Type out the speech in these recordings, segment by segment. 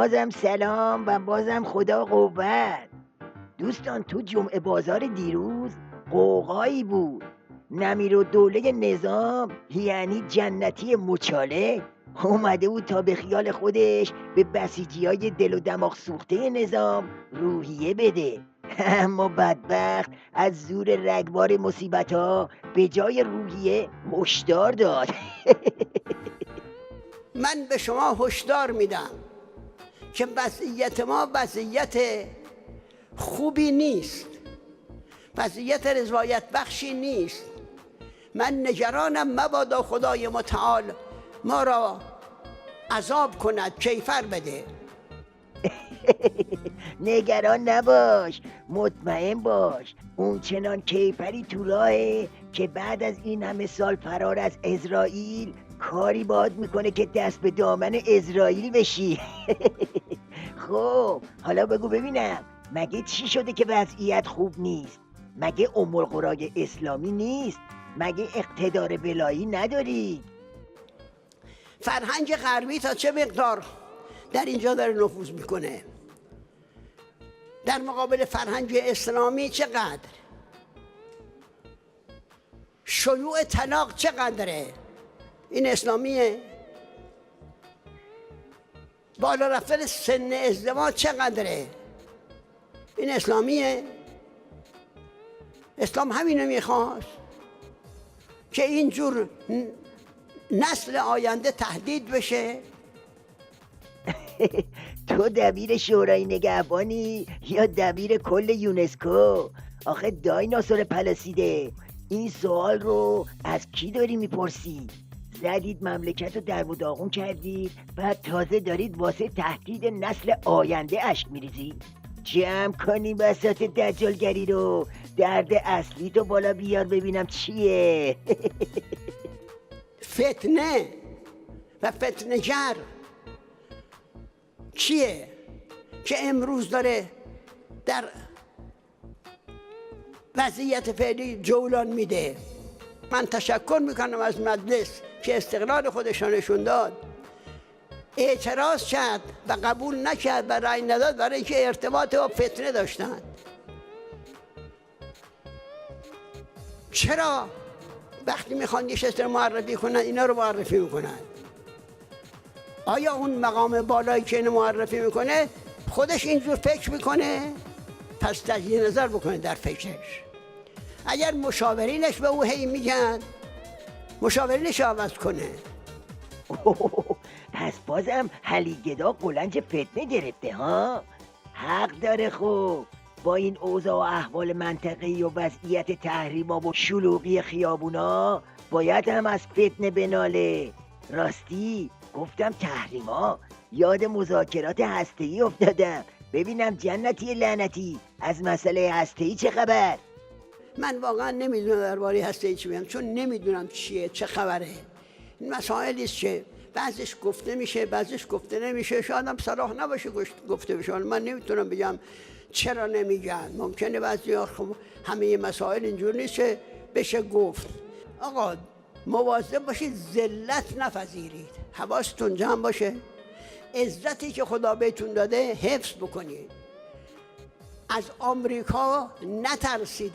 بازم سلام و بازم خدا قوت. دوستان تو جمعه بازار دیروز قوقایی بود. نمیر و دوله نظام یعنی جنتی مچاله اومده بود تا به خیال خودش به بسیجی های دل و دماغ سوخته نظام روحیه بده. اما بدبخت از زور رگبار مصیبت ها به جای روحیه هشدار داد. من به شما هشدار میدم که وضعیت ما وضعیت خوبی نیست، وضعیت رضایت بخشی نیست. من نگرانم مبادا خدای متعال ما را عذاب کند، کیفر بده. نگران نباش، مطمئن باش، اون چنان کیفری تو راهه که بعد از این همه سال فرار از اسرائیل کاری باد میکنه که دست به دامن اسرائیل بشی. خب حالا بگو ببینم، مگه چی شده که وضعیت خوب نیست؟ مگه ام القرای اسلامی نیست؟ مگه اقتدار ولایی نداری؟ فرهنگ غربی تا چه مقدار در اینجا داره نفوذ میکنه در مقابل فرهنگ اسلامی؟ چقدر شیوع طلاق چقدره؟ این اسلامیه؟ بالا رفتن سن ازدواج چقدره؟ این اسلامیه؟ اسلام همینو میخواست که اینجور نسل آینده تهدید بشه؟ تو دبیر شورای نگهبانی یا دبیر کل یونسکو؟ آخه دایناسور پلاسیده، این سوال رو از کی داری میپرسی؟ زدید مملکت رو در و داغون کردید، بعد تازه دارید واسه تهدید نسل آینده اشک میریزید؟ جمع کنی بساط دجالگری رو، درد اصلی تو بالا بیار ببینم چیه. فتنه و فتنه‌گر کیه که امروز داره در وضعیت فعلی جولان میده؟ من تشکر میکنم از مجلس که استقلال خودش نشون داد، اعتراض کرد و قبول نکرد و رأی نداد برای اینکه ارتباط با فتنه داشتن. چرا وقتی میخوان یه شستر معرفی کنن اینا رو معرفی میکنن؟ آیا اون مقام بالایی که اینو معرفی میکنه خودش اینجور فکر میکنه؟ پس تجدید نظر بکنه در فکرش. اگر مشاورینش به او هی میگن، مشاورینش عوض کنه. پس بازم حلیگدا قلنج فتنه گرفته ها؟ حق داره. خوب با این اوضاع و احوال منطقی و وضعیت تحریما و شلوغی خیابونا باید هم از فتنه بناله. راستی گفتم تحریما، یاد مذاکرات هسته‌ای افتادم. ببینم جنتی لعنتی، از مسئله هسته‌ای چه خبر؟ من واقعا نمیدونم درباره هسته‌ای چی بگم، چون نمیدونم چیه، چه خبره. این مسائلی است که بعضیش گفته میشه، بعضیش گفته نمیشه. شاید هم صلاح نباشه گفته بشه. من نمیتونم بگم چرا نمیگن. ممکنه بعضیا خب همه مسائل اینجور نیست که بشه گفت. آقا مواظب باشید ذلت نپذیرید، حواستون جمع باشه. عزتی که خدا بهتون داده حفظ بکنید. از آمریکا نترسید.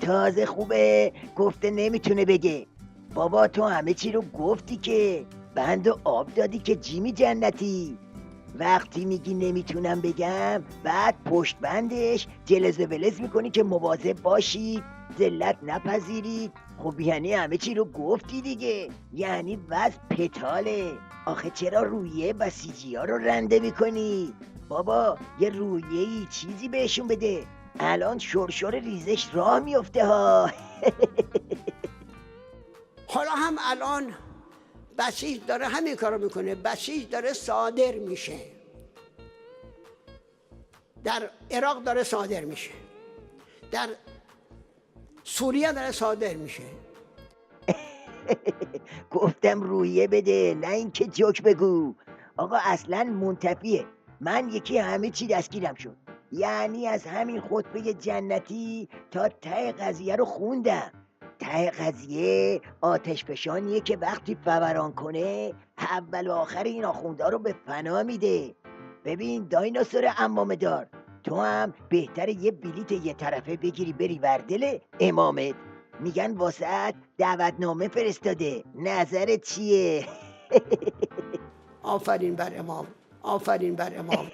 تازه خوبه گفته نمیتونه بگه. بابا تو همه چی رو گفتی که، بند و آب دادی که جیمی جنتی. وقتی میگی نمیتونم بگم، بعد پشت بندش جلز ولز میکنی که مواظب باشید، ذلت نپذیرید. خب یعنی همه چی رو گفتی دیگه، یعنی وضع پتاله. آخه چرا رویه بسیجی ها رو رنده میکنی؟ بابا یه رویه‌ای چیزی بهشون بده، الان شرشر ریزش راه میفته ها. حالا هم الان بسیج داره همین کارو میکنه. بسیج داره صادر میشه، در عراق داره صادر میشه، در سوریه داره صادر میشه. گفتم رویه بده، نه اینکه جوک بگو. آقا اصلا منتفیه. من یکی همه چی دستگیرم شد، یعنی از همین خطبه جنتی تا ته قضیه رو خوندم. ته قضیه آتش فشانیه که وقتی فوران کنه اول و آخر این آخونده رو به فنا میده. ببین دایناسور امامه دار، تو هم بهتره یه بلیت یه طرفه بگیری بری وردل امامت، میگن واسهت دعوتنامه فرستاده. نظرت چیه؟ آفرین بر امام، آفرین بر امام.